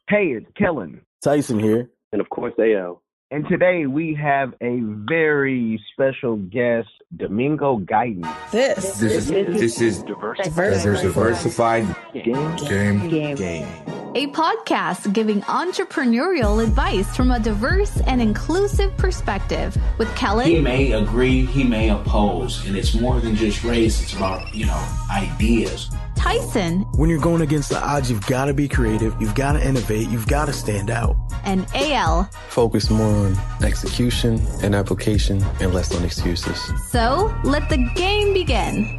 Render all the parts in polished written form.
Hey, it's Kelan. Tyson here. And of course, AL. And today we have a very special guest, Domingo Guyton. This is Diversified Game. A podcast giving entrepreneurial advice from a diverse and inclusive perspective with Kelan. He may agree, he may oppose, and it's more than just race, it's about, ideas. Tyson. When you're going against the odds, you've got to be creative, you've got to innovate, you've got to stand out. And AL. Focus more on execution and application and less on excuses. So, let the game begin.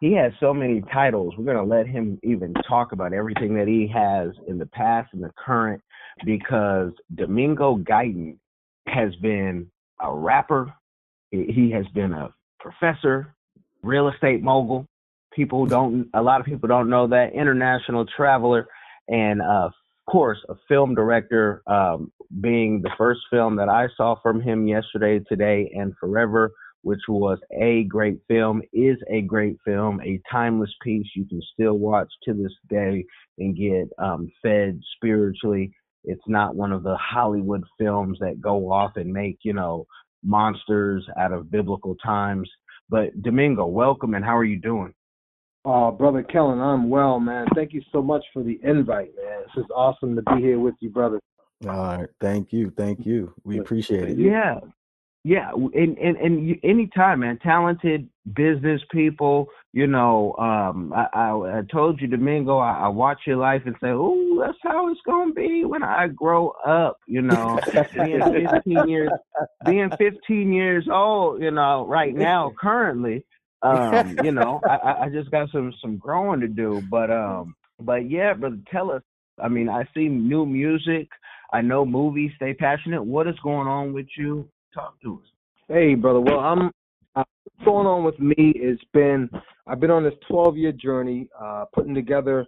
He has so many titles. We're going to let him even talk about everything that he has in the past and the current, because Domingo Guyton has been a rapper. He has been a professor, real estate mogul. A lot of people don't know that. International traveler, and of course, a film director, being the first film that I saw from him yesterday, today, and forever, which was a great film, is a great film, a timeless piece you can still watch to this day and get fed spiritually. It's not one of the Hollywood films that go off and make, monsters out of biblical times. But Domingo, welcome, and how are you doing? Brother Kelan, I'm well, man. Thank you so much for the invite, man. This is awesome to be here with you, brother. All right, thank you. We appreciate it. Yeah, and anytime, man. Talented business people, I told you, Domingo, I watch your life and say, oh, that's how it's gonna be when I grow up. Being 15 years old, right now, currently, I just got some growing to do. But yeah, brother, tell us. I mean, I see new music. I know movies. Stay passionate. What is going on with you? Talk to us. Hey, brother. Well, what's going on with me is I've been on this 12-year journey, putting together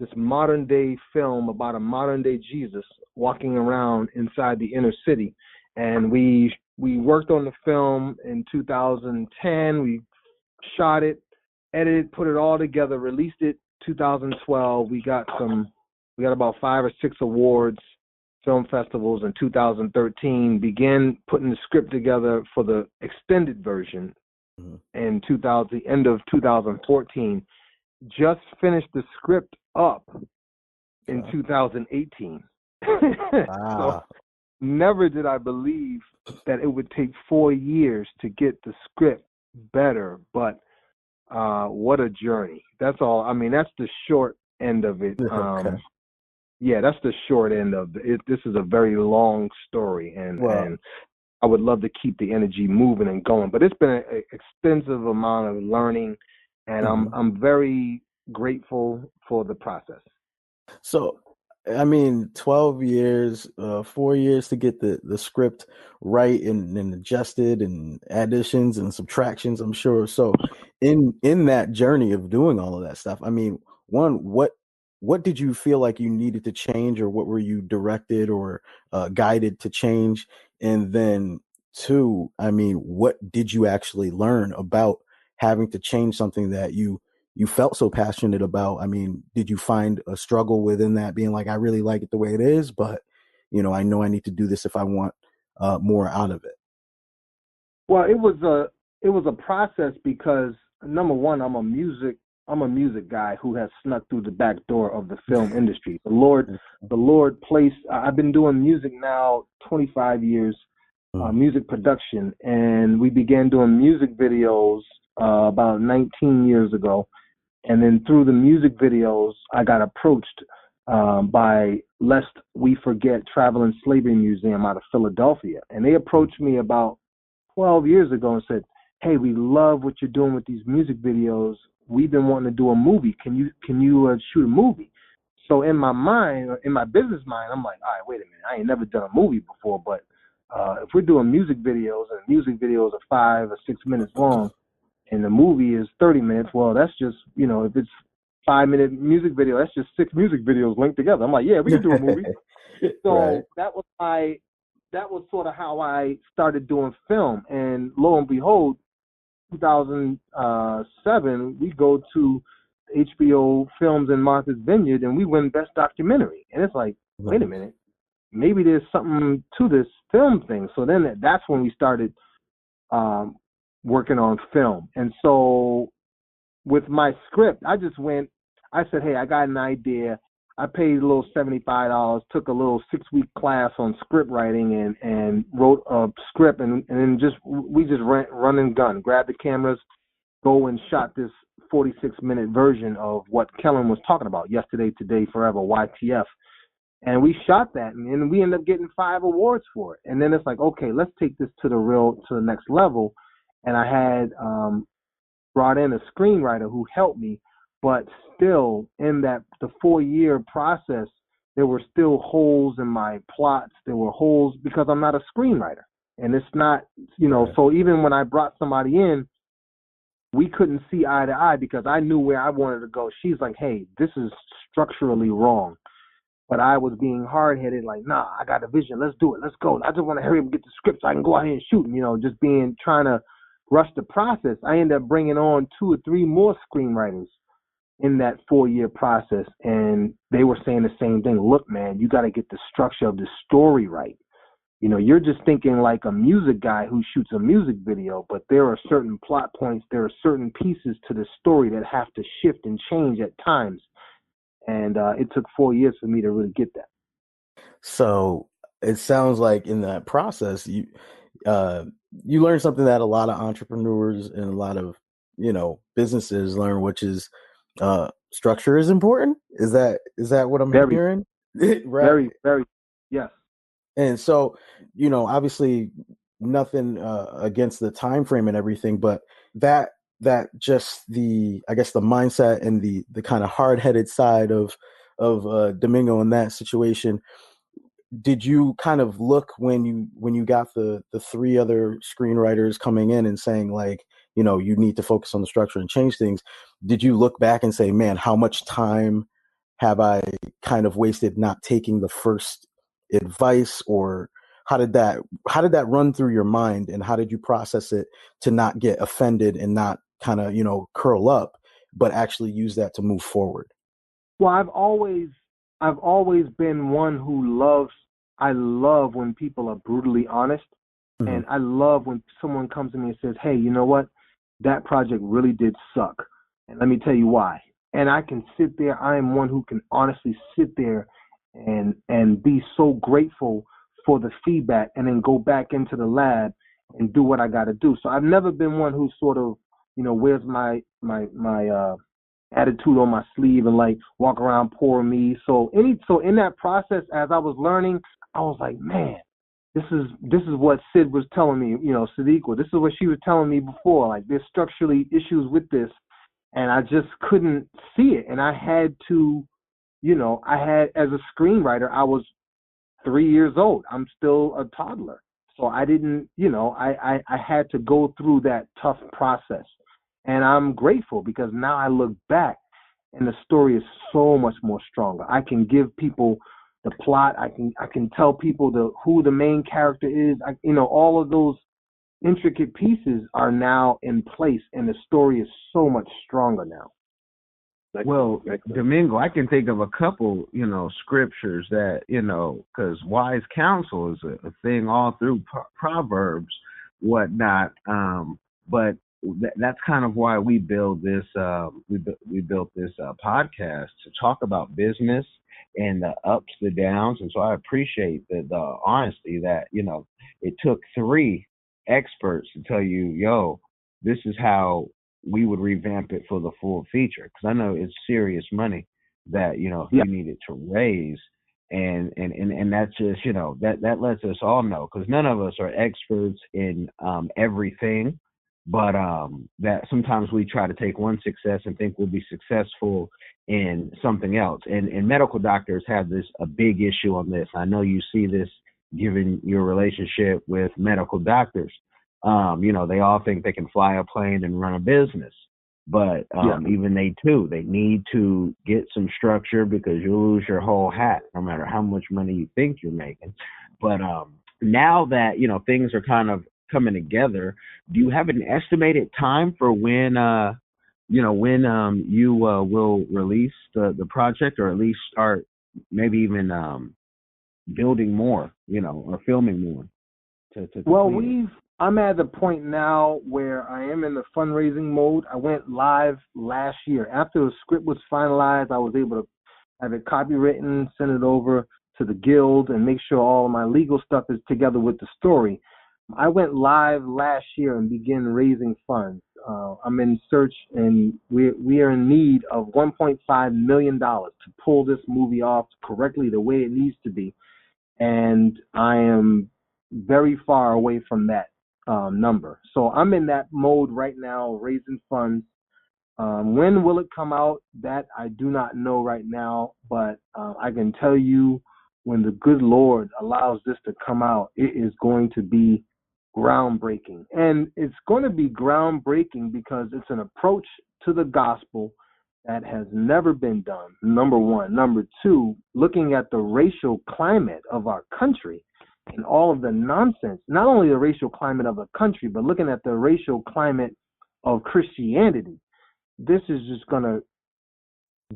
this modern day film about a modern day Jesus walking around inside the inner city. And we worked on the film in 2010. We shot it, edited, put it all together, released it 2012. We got about 5 or 6 awards, film festivals in 2013, began putting the script together for the extended version in the end of 2014, just finished the script up in 2018. So never did I believe that it would take 4 years to get the script better, but what a journey. That's all. I mean, that's the short end of it. Okay. Yeah, that's the short end of it. This is a very long story, and I would love to keep the energy moving and going. But it's been an extensive amount of learning, and I'm very grateful for the process. So, I mean, 12 years, 4 years to get the script right and adjusted and additions and subtractions, I'm sure. So in that journey of doing all of that stuff, I mean, one, what did you feel like you needed to change, or what were you directed or guided to change? And then 2, I mean, what did you actually learn about having to change something that you felt so passionate about? I mean, did you find a struggle within that, being like, I really like it the way it is, but, I know I need to do this if I want more out of it? Well, it was a process because, number one, I'm a music guy who has snuck through the back door of the film industry. The Lord placed, I've been doing music now 25 years, music production, and we began doing music videos about 19 years ago. And then through the music videos, I got approached by Lest We Forget Travel and Slavery Museum out of Philadelphia. And they approached me about 12 years ago and said, hey, we love what you're doing with these music videos. We've been wanting to do a movie. Can you shoot a movie? So in my mind, in my business mind, I'm like, all right, wait a minute. I ain't never done a movie before, but if we're doing music videos and music videos are 5 or 6 minutes long and the movie is 30 minutes, well, that's just, if it's 5-minute music video, that's just 6 music videos linked together. I'm like, yeah, we can do a movie. So Right. that was sort of how I started doing film. And lo and behold, 2007, we go to HBO Films in Martha's Vineyard, and we win Best Documentary. And it's like, wait a minute, maybe there's something to this film thing. So then that's when we started working on film. And so with my script, I said, hey, I got an idea. I paid a little $75, took a little 6-week class on script writing and wrote a script and then we just run and gun, grabbed the cameras, go and shot this 46-minute version of what Kelan was talking about, Yesterday, Today, Forever, YTF. And we shot that, and we ended up getting 5 awards for it. And then it's like, okay, let's take this to the next level. And I had brought in a screenwriter who helped me, but still in the 4-year process, there were still holes in my plots. There were holes because I'm not a screenwriter. And it's not, so even when I brought somebody in, we couldn't see eye to eye because I knew where I wanted to go. She's like, hey, this is structurally wrong. But I was being hard-headed, like, nah, I got a vision. Let's do it. Let's go. I just want to hurry up and get the script so I can go out here and shoot. Just trying to rush the process. I ended up bringing on 2 or 3 more screenwriters in that 4-year process, and they were saying the same thing. Look, man, you got to get the structure of the story right. You're just thinking like a music guy who shoots a music video, but there are certain plot points, there are certain pieces to the story that have to shift and change at times. And it took 4 years for me to really get that. So it sounds like in that process, you learned something that a lot of entrepreneurs and a lot of businesses learn, which is structure is important. Is that what I'm hearing? Right? Very, very, yes. And so, obviously, nothing against the time frame and everything, but that just the mindset and the kind of hard-headed side of Domingo in that situation. Did you kind of look when you got the 3 other screenwriters coming in and saying, like, you need to focus on the structure and change things? Did you look back and say, man, how much time have I kind of wasted not taking the first advice? Or how did that run through your mind, and how did you process it to not get offended and not kind of, curl up, but actually use that to move forward? Well, I've always been one who I love when people are brutally honest. Mm-hmm. And I love when someone comes to me and says, hey, you know what? That project really did suck. And let me tell you why. And I can sit there. I am one who can honestly sit there and be so grateful for the feedback and then go back into the lab and do what I got to do. So I've never been one who sort of, wears my attitude on my sleeve and like walk around poor me. So in that process, as I was learning, I was like, man, this is what Sid was telling me, Sadiqa, this is what she was telling me before. Like, there's structurally issues with this, and I just couldn't see it. And I had to, as a screenwriter, I was 3 years old. I'm still a toddler. So I didn't, I had to go through that tough process. And I'm grateful because now I look back and the story is so much more stronger. I can give people the plot. I can tell people who the main character is. All of those intricate pieces are now in place, and the story is so much stronger now. Well, Domingo, I can think of a couple, scriptures that, because wise counsel is a thing all through Proverbs, whatnot. But that's kind of why we build this. We built this podcast to talk about business and the ups, the downs, and so I appreciate the honesty that it took 3 experts to tell you, yo, this is how we would revamp it for the full feature, because I know it's serious money that you needed to raise, and that's just that lets us all know, because none of us are experts in everything. But that sometimes we try to take one success and think we'll be successful in something else. And medical doctors have a big issue on this. I know you see this given your relationship with medical doctors. They all think they can fly a plane and run a business. But even they need to get some structure, because you'll lose your whole hat no matter how much money you think you're making. But now that, things are kind of coming together. Do you have an estimated time for when you will release the project, or at least start maybe even building more, or filming more to Well, complete it? I'm at the point now where I am in the fundraising mode. I went live last year. After the script was finalized, I was able to have it copywritten, send it over to the guild, and make sure all of my legal stuff is together with the story. I went live last year and began raising funds. I'm in search, and we are in need of $1.5 million to pull this movie off correctly the way it needs to be. And I am very far away from that number. So I'm in that mode right now, raising funds. When will it come out? That I do not know right now, but I can tell you when the good Lord allows this to come out, it is going to be groundbreaking. And it's going to be groundbreaking because it's an approach to the gospel that has never been done, number one. Number two, looking at the racial climate of our country and all of the nonsense, not only the racial climate of the country, but looking at the racial climate of Christianity. This is just going to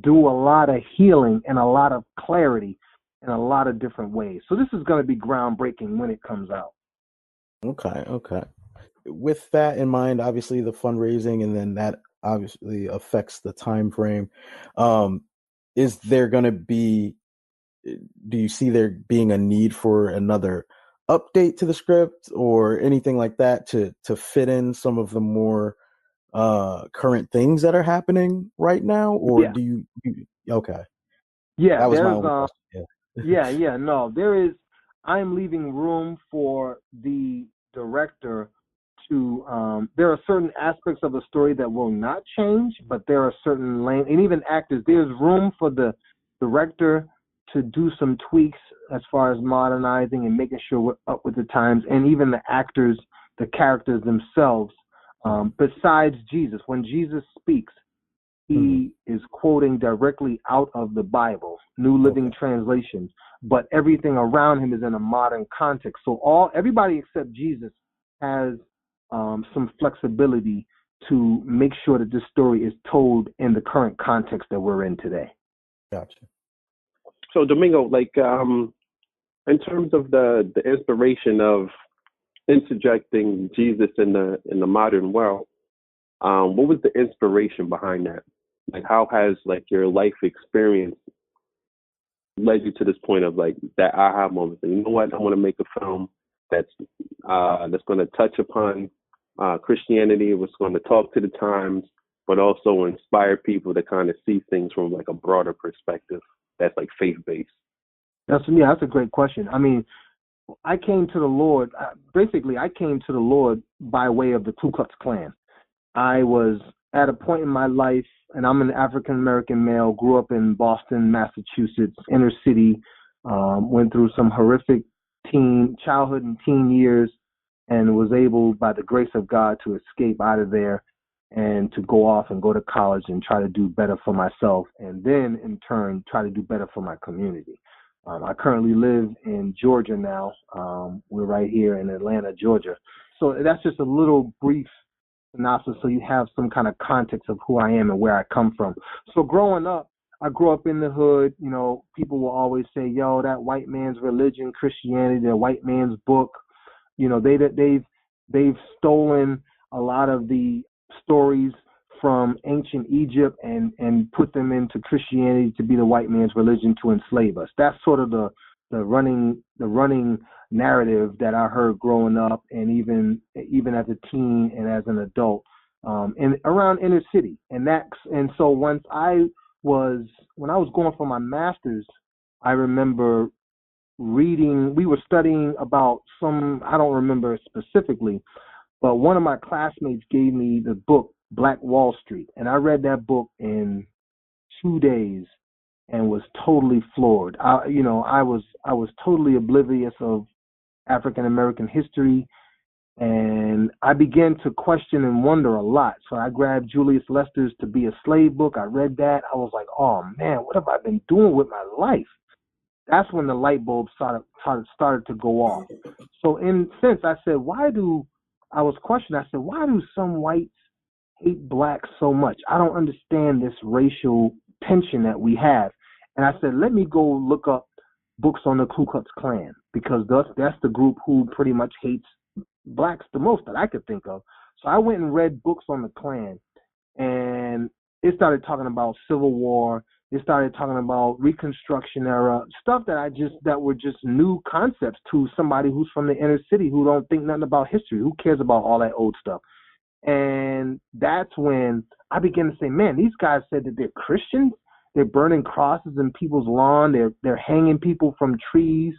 do a lot of healing and a lot of clarity in a lot of different ways. So this is going to be groundbreaking when it comes out. Okay. With that in mind, obviously the fundraising, and then that obviously affects the time frame. Is there going to be, do you see there being a need for another update to the script or anything like that to fit in some of the more current things that are happening right now? Or Yeah. do you okay. Yeah, That was my there's only question. no, I am leaving room for the director to there are certain aspects of the story that will not change, but there are certain and even actors, there's room for the director to do some tweaks as far as modernizing and making sure we're up with the times, and even the actors, the characters themselves. Besides Jesus, when Jesus speaks, he is quoting directly out of the Bible, New Living Translation, but everything around him is in a modern context. So everybody except Jesus has some flexibility to make sure that this story is told in the current context that we're in today. Gotcha. So Domingo, like in terms of the inspiration of interjecting Jesus in the modern world, what was the inspiration behind that? Like, how has like your life experience led you to this point of like that aha moment? You know what? I want to make a film that's going to touch upon Christianity. It's going to talk to the times, but also inspire people to kind of see things from like a broader perspective that's like faith based. That's a great question. I mean, I came to the Lord. I came to the Lord by way of the Ku Klux Klan. I was at a point in my life, and I'm an African American male, grew up in Boston, Massachusetts, inner city, went through some horrific childhood and teen years, and was able, by the grace of God, to escape out of there and to go off and go to college and try to do better for myself, and then in turn try to do better for my community. I currently live in Georgia now. We're right here in Atlanta, Georgia. So that's just a little brief synopsis so you have some kind of context of who I am and where I come from. So growing up, I grew up in the hood. You know, people will always say, yo, that white man's religion, Christianity, the white man's book. You know, they've stolen a lot of the stories from ancient Egypt and put them into Christianity to be the white man's religion to enslave us. That's sort of the running narrative that I heard growing up, and even as a teen and as an adult, and around inner city. And so when I was going for my master's, I remember reading. We were studying about I don't remember specifically, but one of my classmates gave me the book Black Wall Street, and I read that book in 2 days and was totally floored. I was totally oblivious of African American history, and I began to question and wonder a lot. So I grabbed Julius Lester's To Be a Slave book. I read that. I was like, oh man, what have I been doing with my life? That's when the light bulb started to go off. So in a sense, I said, why do I was questioning. I said, why do some whites hate blacks so much? I don't understand this racial tension that we have. And I said, let me go look up books on the Ku Klux Klan, because that's the group who pretty much hates blacks the most that I could think of. So I went and read books on the Klan, and it started talking about Civil War. It started talking about Reconstruction era stuff that were just new concepts to somebody who's from the inner city who don't think nothing about history. Who cares about all that old stuff? And that's when I began to say, man, these guys said that they're Christians. They're burning crosses in people's lawn. They're hanging people from trees,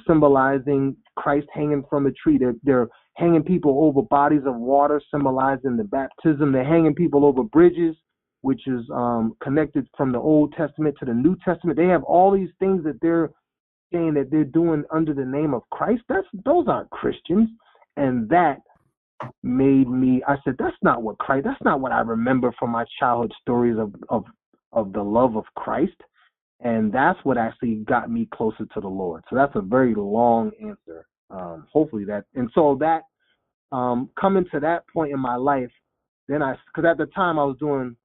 symbolizing Christ hanging from a tree. They're hanging people over bodies of water, symbolizing the baptism. They're hanging people over bridges, which is connected from the Old Testament to the New Testament. They have all these things that they're saying that they're doing under the name of Christ. Those aren't Christians. And that made me, I said, that's not what I remember from my childhood stories of the love of Christ. And that's what actually got me closer to the Lord. So that's a very long answer. Hopefully that, and so that, coming to that point in my life, then because at the time I was doing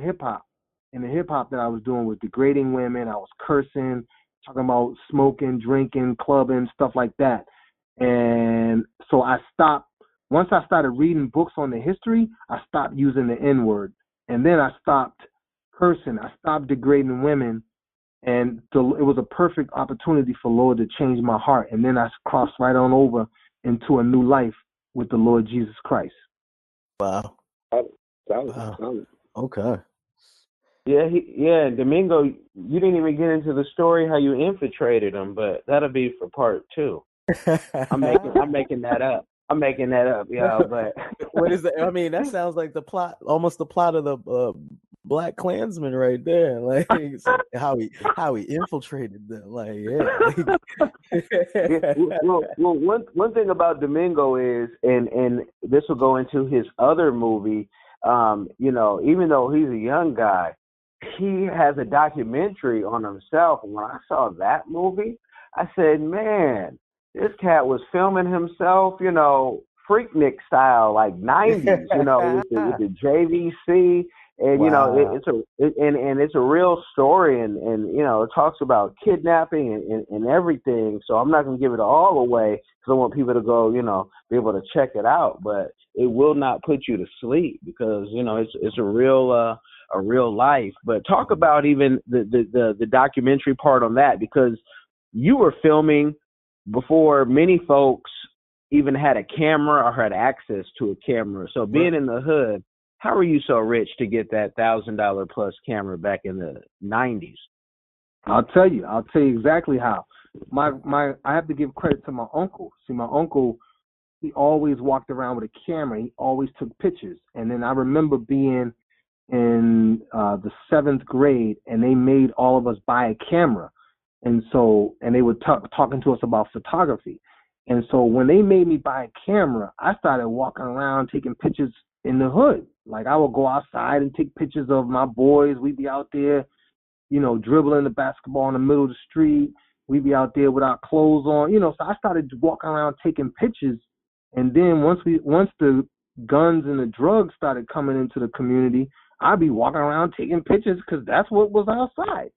hip hop, and the hip hop that I was doing was degrading women. I was cursing, talking about smoking, drinking, clubbing, stuff like that. And so I stopped. Once I started reading books on the history, I stopped using the N-word. And then I stopped cursing. I stopped degrading women. And it was a perfect opportunity for Lord to change my heart. And then I crossed right on over into a new life with the Lord Jesus Christ. Wow. Wow. Okay. Yeah, Domingo, you didn't even get into the story how you infiltrated them, but that'll be for part 2. I'm making that up. Yeah. But what is that? I mean, that sounds like almost the plot of the Black Klansman right there. Like how he infiltrated them. Like, yeah. Well, one thing about Domingo is, and this will go into his other movie. Even though he's a young guy, he has a documentary on himself. And when I saw that movie, I said, man, this cat was filming himself, Freaknik style, like 90s, with the JVC. And, wow. It's a real story. And it talks about kidnapping and everything. So I'm not going to give it all away because I want people to go, be able to check it out. But it will not put you to sleep because, it's a real life. But talk about even the documentary part on that, because you were filming before many folks even had a camera or had access to a camera. So being in the hood, how are you so rich to get that $1,000 plus camera back in the 90s? I'll tell you exactly how. I have to give credit to my uncle. See, my uncle, he always walked around with a camera. He always took pictures. And then I remember being in the 7th grade, and they made all of us buy a camera. And they were talking to us about photography. And so when they made me buy a camera, I started walking around taking pictures in the hood. Like I would go outside and take pictures of my boys. We'd be out there, dribbling the basketball in the middle of the street. We'd be out there without clothes on, so I started walking around taking pictures. And then once the guns and the drugs started coming into the community, I'd be walking around taking pictures because that's what was outside.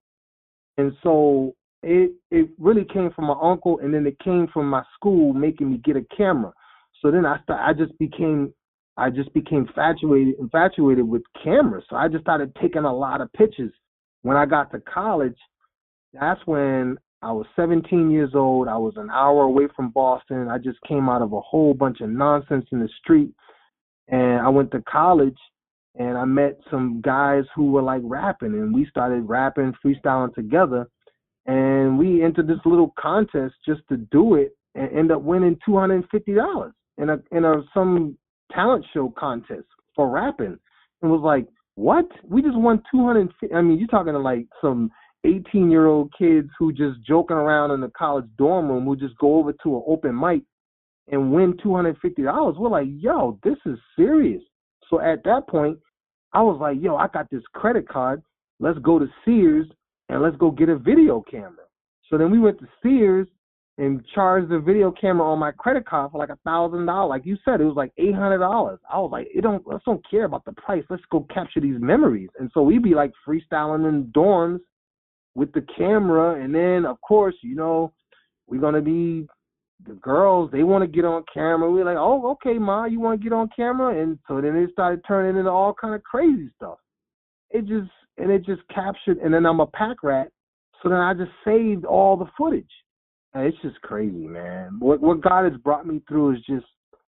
And so it really came from my uncle, and then it came from my school making me get a camera. So then I just became infatuated with cameras. So I just started taking a lot of pictures. When I got to college, that's when I was 17 years old. I was an hour away from Boston. I just came out of a whole bunch of nonsense in the street. And I went to college, and I met some guys who were like rapping, and we started rapping, freestyling together. And we entered this little contest just to do it and end up winning $250 in some talent show contest for rapping. It was like, what? We just won $250. I mean, you're talking to like some 18-year-old kids who just joking around in the college dorm room who just go over to an open mic and win $250. We're like, yo, this is serious. So at that point, I was like, yo, I got this credit card. Let's go to Sears and let's go get a video camera. So then we went to Sears, and charged the video camera on my credit card for like $1,000. Like you said, it was like $800. I was like, let's don't care about the price. Let's go capture these memories. And so we'd be like freestyling in dorms with the camera. And then, of course, you know, we're going to be the girls, they want to get on camera. We're like, oh, okay, Ma, you want to get on camera? And so then it started turning into all kind of crazy stuff. It just captured, and then I'm a pack rat, so then I just saved all the footage. And it's just crazy, man. What God has brought me through is just,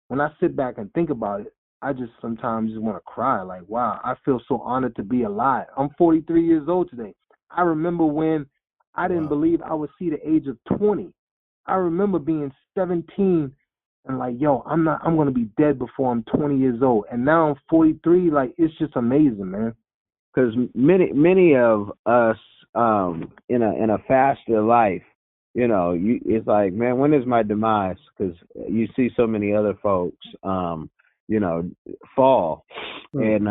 when I sit back and think about it, I just sometimes just want to cry. Like, wow, I feel so honored to be alive. I'm 43 years old today. I remember when I didn't believe I would see the age of 20. I remember being 17 and like, yo, I'm going to be dead before I'm 20 years old. And now I'm 43. Like, it's just amazing, man. Because many of us in a faster life, you know, it's like, man, when is my demise? Because you see so many other folks, you know, fall, and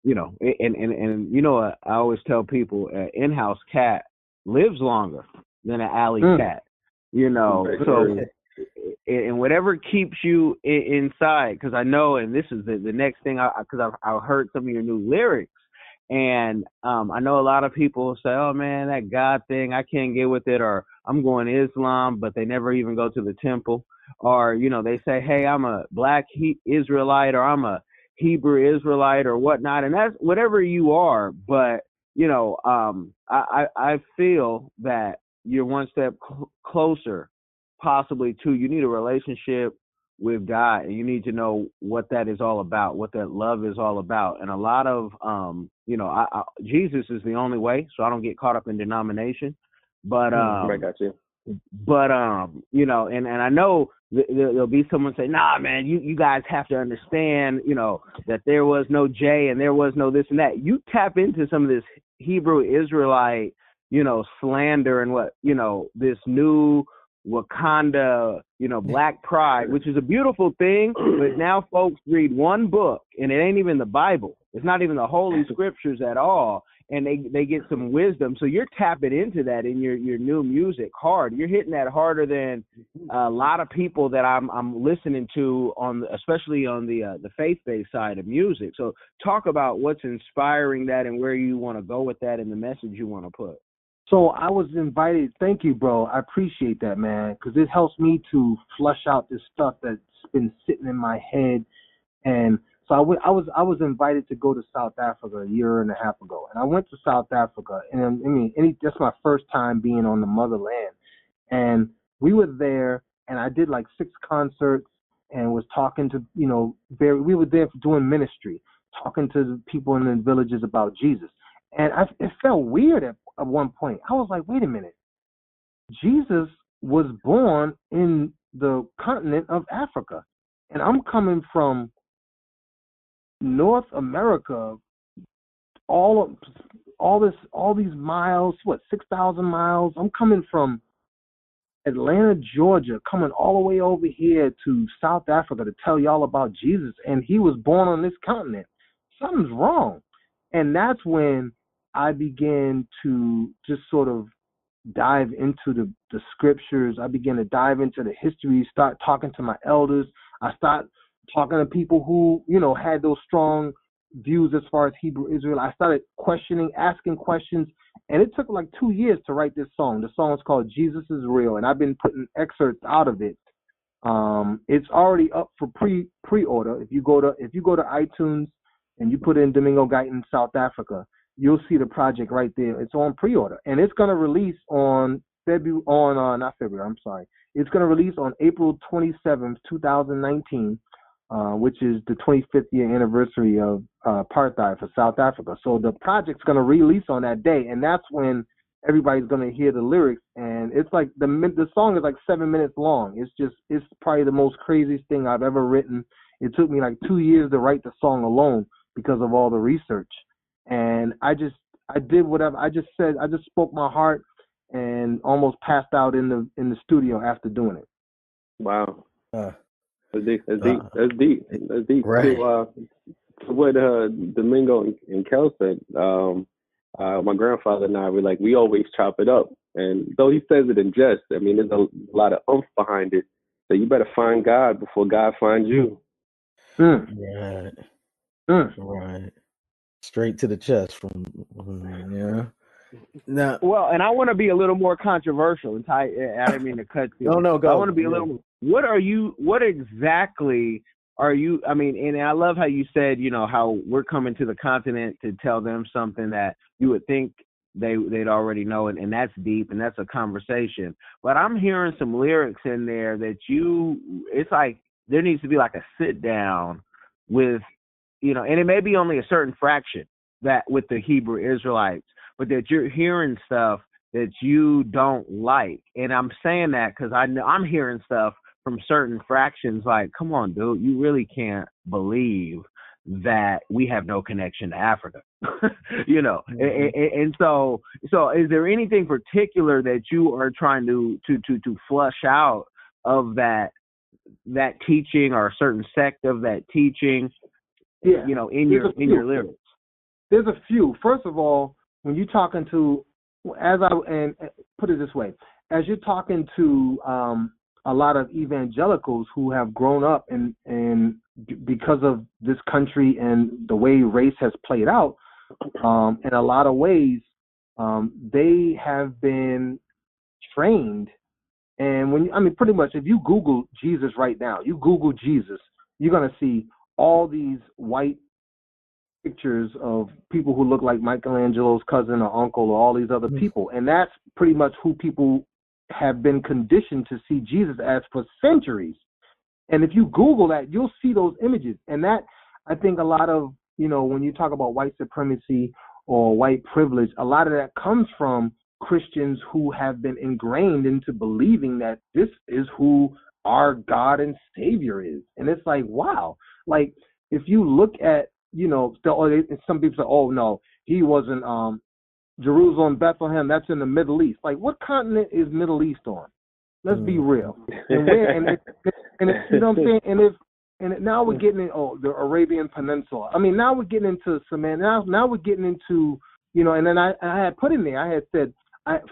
you know, and you know, I always tell people, an in-house cat lives longer than an alley cat, you know. So, and whatever keeps you inside, because I know, and this is the next thing, because I heard some of your new lyrics. And I know a lot of people say, oh, man, that God thing, I can't get with it, or I'm going to Islam, but they never even go to the temple. Or, you know, they say, hey, I'm a black Israelite, or I'm a Hebrew Israelite, or whatnot. And that's whatever you are. But, you know, I feel that you're one step closer possibly to, you need a relationship with God, and you need to know what that is all about, what that love is all about. And a lot of, you know, Jesus is the only way, so I don't get caught up in denomination. But, I got you. But, you know, and I know there'll be someone say, nah, man, you guys have to understand, you know, that there was no J and there was no this and that. You tap into some of this Hebrew Israelite, you know, slander and what, you know, this new Wakanda, you know, black pride, which is a beautiful thing, but now folks read one book and it ain't even the Bible. It's not even the Holy Scriptures at all. And they get some wisdom. So you're tapping into that in your new music hard. You're hitting that harder than a lot of people that I'm listening to, especially on the faith-based side of music. So talk about what's inspiring that and where you want to go with that and the message you want to put. So I was invited. Thank you, bro. I appreciate that, man, because it helps me to flush out this stuff that's been sitting in my head. And so I was invited to go to South Africa a year and a half ago, and I went to South Africa, and I mean, that's my first time being on the motherland. And we were there, and I did like 6 concerts, and was talking to, you know, we were there for doing ministry, talking to the people in the villages about Jesus. And it felt weird at one point. I was like, wait a minute, Jesus was born in the continent of Africa, and I'm coming from North America, all these miles, 6,000 miles. I'm coming from Atlanta, Georgia, coming all the way over here to South Africa to tell y'all about Jesus, and he was born on this continent. Something's wrong. And that's when I began to just sort of dive into the scriptures. I began to dive into the history, start talking to my elders. I start talking to people who, you know, had those strong views as far as Hebrew Israel. I started asking questions, and it took like 2 years to write this song. The song is called Jesus is Real, and I've been putting excerpts out of it. It's already up for pre-order. If you go to iTunes and you put in Domingo Guyton South Africa, you'll see the project right there. It's on pre-order, and it's going to release It's going to release on April 27th, 2019, which is the 25th year anniversary of apartheid for South Africa. So the project's going to release on that day, and that's when everybody's going to hear the lyrics. And it's like the song is like 7 minutes long. It's probably the most craziest thing I've ever written. It took me like 2 years to write the song alone because of all the research. And I did whatever. I just spoke my heart and almost passed out in the studio after doing it. Wow. That's deep. That's deep. Right. To what Domingo and Kel said, my grandfather and I were like, we always chop it up. And though he says it in jest, I mean, there's a lot of oomph behind it. So you better find God before God finds you. Right. Right. Straight to the chest from yeah. Now, well, and I want to be a little more controversial. And I didn't mean to cut you. No, go. I want to be a little. What exactly are you? I mean, and I love how you said, how we're coming to the continent to tell them something that you would think they'd already know, and that's deep, and that's a conversation. But I'm hearing some lyrics in there that it's like there needs to be like a sit down with, and it may be only a certain fraction that with the Hebrew Israelites, but that you're hearing stuff that you don't like. And I'm saying that because I'm hearing stuff from certain fractions like, come on, dude, you really can't believe that we have no connection to Africa, and so is there anything particular that you are trying to flush out of that teaching or a certain sect of that teaching, in your lyrics? There's a few. First of all, when you're talking to, and put it this way, as you're talking to a lot of evangelicals who have grown up and because of this country and the way race has played out, in a lot of ways, they have been trained. And pretty much, if you Google Jesus right now, you're going to see all these white pictures of people who look like Michelangelo's cousin or uncle or all these other people. And that's pretty much who people have been conditioned to see Jesus as for centuries. And if you Google that, you'll see those images. And that, I think a lot of, when you talk about white supremacy or white privilege, a lot of that comes from Christians who have been ingrained into believing that this is who our God and Savior is. And it's like, wow. Like, if you look at, some people say, oh, no, he wasn't Jerusalem, Bethlehem, that's in the Middle East. Like, what continent is Middle East on? Let's be real. And you know what I'm saying? And now we're getting in the Arabian Peninsula. I mean, now we're getting into Samana. Now we're getting into, and then I had put in there, I had said,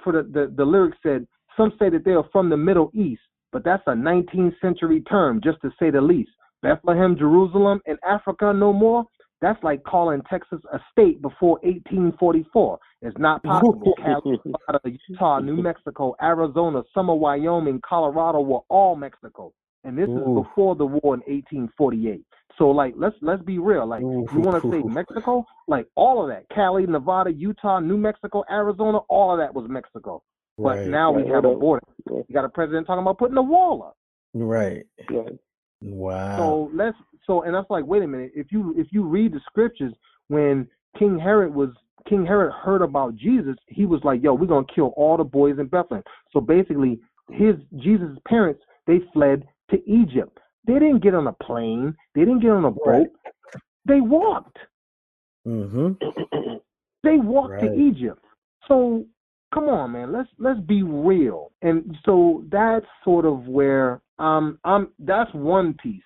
for the lyrics said, some say that they are from the Middle East, but that's a 19th century term, just to say the least. Bethlehem, Jerusalem, and Africa no more. That's like calling Texas a state before 1844. It's not possible. California, Utah, New Mexico, Arizona, some of Wyoming, Colorado were all Mexico. And this is before the war in 1848. So, like, let's be real. Like, you want to say Mexico? Like, all of that. Cali, Nevada, Utah, New Mexico, Arizona, all of that was Mexico. But now we have a border. You got a president talking about putting a wall up. Right. Right. Wow. And that's like, wait a minute. If you read the scriptures, when King Herod heard about Jesus, he was like, yo, we're gonna kill all the boys in Bethlehem. So basically, Jesus' parents, they fled to Egypt. They didn't get on a plane. They didn't get on a boat. They walked. They walked to Egypt. So come on, man. Let's be real. And so that's sort of where that's one piece.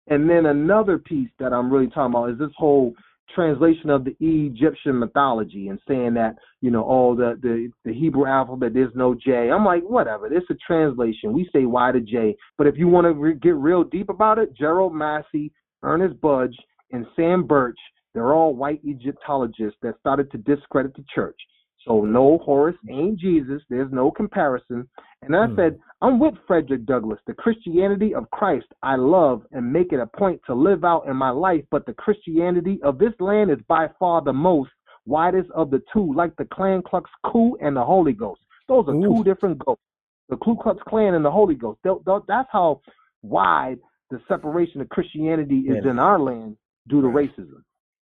And then another piece that I'm really talking about is this whole translation of the Egyptian mythology and saying that, the Hebrew alphabet, there's no J. I'm like, whatever. It's a translation. We say Y to J. But if you want to get real deep about it, Gerald Massey, Ernest Budge, and Sam Birch, they're all white Egyptologists that started to discredit the church. So no, Horus ain't Jesus. There's no comparison. And I said, I'm with Frederick Douglass. The Christianity of Christ I love and make it a point to live out in my life. But the Christianity of this land is by far the most widest of the two, like the Klan Klux Coup and the Holy Ghost. Those are two different ghosts. The Ku Klux Klan and the Holy Ghost. That's how wide the separation of Christianity is in our land due to racism.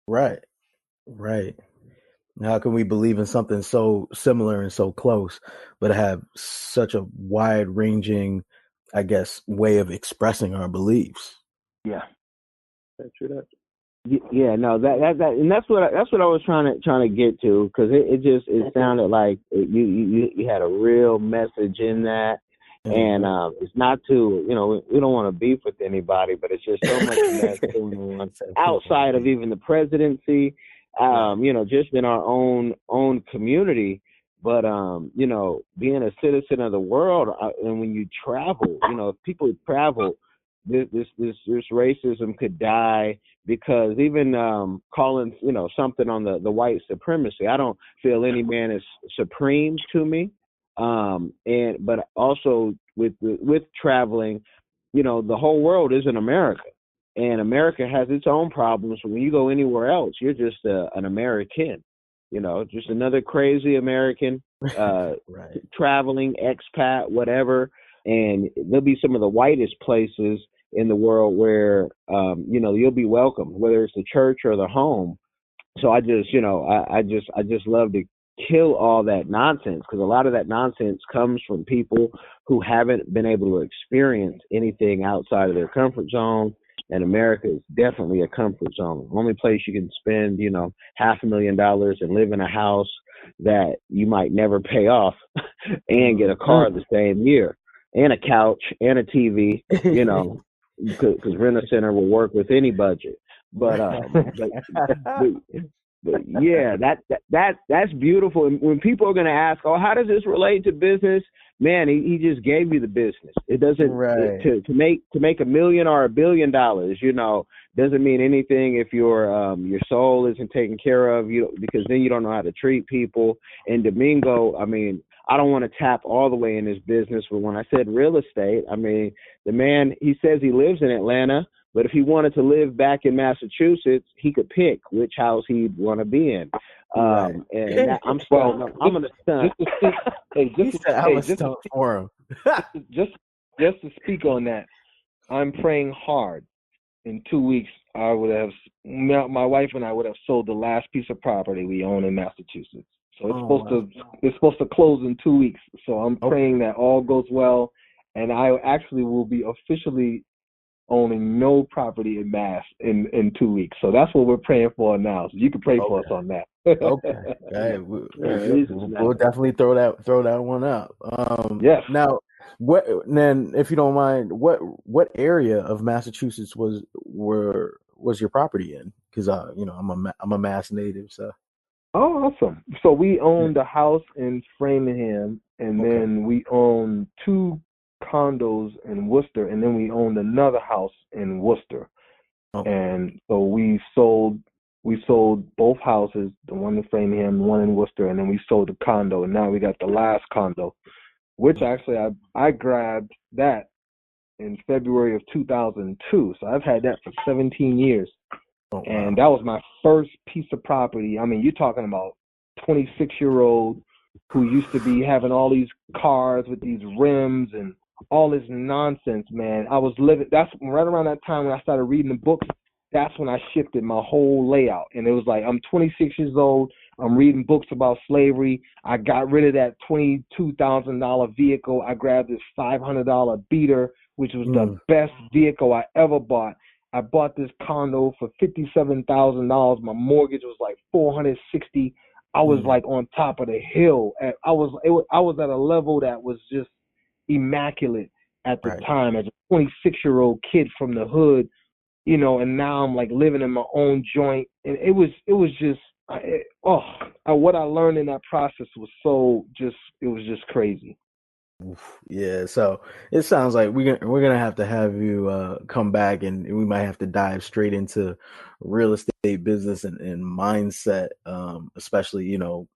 Right. How can we believe in something so similar and so close, but have such a wide-ranging, I guess, way of expressing our beliefs? Yeah, that's true. Yeah, no, that and that's what I was trying to get to, because it sounded like you had a real message in that, and it's not to we don't want to beef with anybody, but it's just so much mess going on outside of even the presidency. Just in our own community, But being a citizen of the world, and when you travel, if people travel, this racism could die, because even calling something on the white supremacy, I don't feel any man is supreme to me. But also with traveling, the whole world isn't America, and America has its own problems. When you go anywhere else, you're just an American, just another crazy American, Right. traveling expat, whatever. And there'll be some of the whitest places in the world where, you'll be welcomed, whether it's the church or the home. So I just, I just love to kill all that nonsense, because a lot of that nonsense comes from people who haven't been able to experience anything outside of their comfort zone. And America is definitely a comfort zone. Only place you can spend, $500,000 and live in a house that you might never pay off and get a car the same year, and a couch and a TV, because Rent-A-Center will work with any budget. But yeah, that's beautiful. And when people are going to ask, oh, how does this relate to business? Man, he just gave you the business. It doesn't to make $1 million or $1 billion, doesn't mean anything if your soul isn't taken care of, because then you don't know how to treat people. And Domingo, I mean, I don't want to tap all the way in his business, but when I said real estate, I mean, the man, he says he lives in Atlanta, but if he wanted to live back in Massachusetts, he could pick which house he'd want to be in. I'm going to stunt. Just to speak on that, I'm praying hard. In 2 weeks, my wife and I would have sold the last piece of property we own in Massachusetts. So it's supposed to close in 2 weeks. So I'm praying that all goes well, and I actually will be officially owning no property in Mass in 2 weeks. So that's what we're praying for now. So you can pray for us on that. Okay. We'll definitely throw that one up. Yes. Now, if you don't mind, what area of Massachusetts was your property in? Because I'm a Mass native, so. Oh, awesome. So we owned a house in Framingham, and then we owned 2 condos in Worcester, and then we owned another house in Worcester. And so we sold both houses, the one in Framingham, the one in Worcester, and then we sold the condo, and now we got the last condo, which actually I grabbed that in February of 2002. So I've had that for 17 years. And that was my first piece of property. I mean, you're talking about 26-year-old who used to be having all these cars with these rims and all this nonsense, man. I was living, that's right around that time when I started reading the books. That's when I shifted my whole layout. And it was like, I'm 26 years old. I'm reading books about slavery. I got rid of that $22,000 vehicle. I grabbed this $500 beater, which was the best vehicle I ever bought. I bought this condo for $57,000. My mortgage was like $460. I was like on top of the hill. I was at a level that was just immaculate at the time as a 26-year-old kid from the hood, and now I'm like living in my own joint. And it was just what I learned in that process was it was just crazy. Yeah, so it sounds like we're gonna have to have you come back, and we might have to dive straight into real estate business and mindset, especially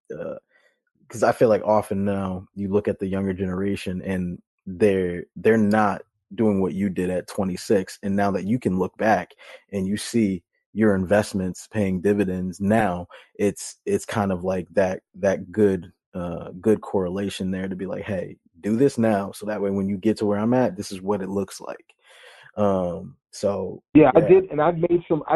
because I feel like often now you look at the younger generation and they're not doing what you did at 26, and now that you can look back and you see your investments paying dividends now, it's kind of like that good correlation there to be like, hey, do this now, so that way when you get to where I'm at, this is what it looks like. I did, and I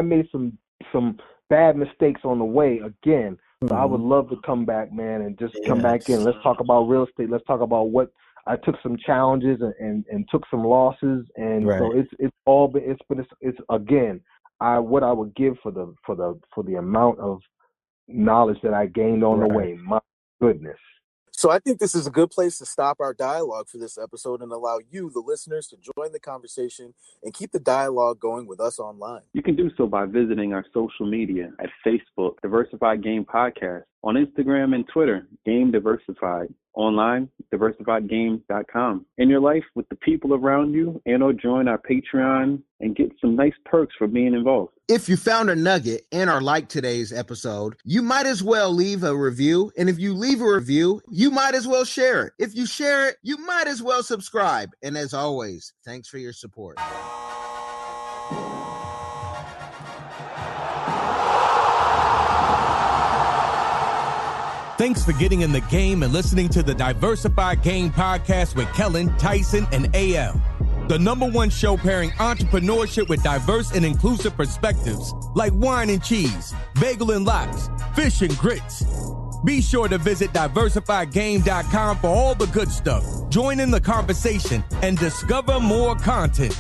made some bad mistakes on the way again. So I would love to come back, man, and just come back in. Let's talk about real estate. Let's talk about what I took some challenges and took some losses, and so it's again, what I would give for the amount of knowledge that I gained on the way. My goodness. So I think this is a good place to stop our dialogue for this episode and allow you, the listeners, to join the conversation and keep the dialogue going with us online. You can do so by visiting our social media at Facebook, Diversified Game Podcast, On Instagram and Twitter, Game Diversified. Online, diversifiedgame.com. In your life with the people around you, and or join our Patreon and get some nice perks for being involved. If you found a nugget and or liked today's episode, you might as well leave a review. And if you leave a review, you might as well share it. If you share it, you might as well subscribe. And as always, thanks for your support. Thanks for getting in the game and listening to the Diversified Game Podcast with Kelan, Tyson, and AL. The #1 show pairing entrepreneurship with diverse and inclusive perspectives like wine and cheese, bagel and lox, fish and grits. Be sure to visit diversifiedgame.com for all the good stuff. Join in the conversation and discover more content.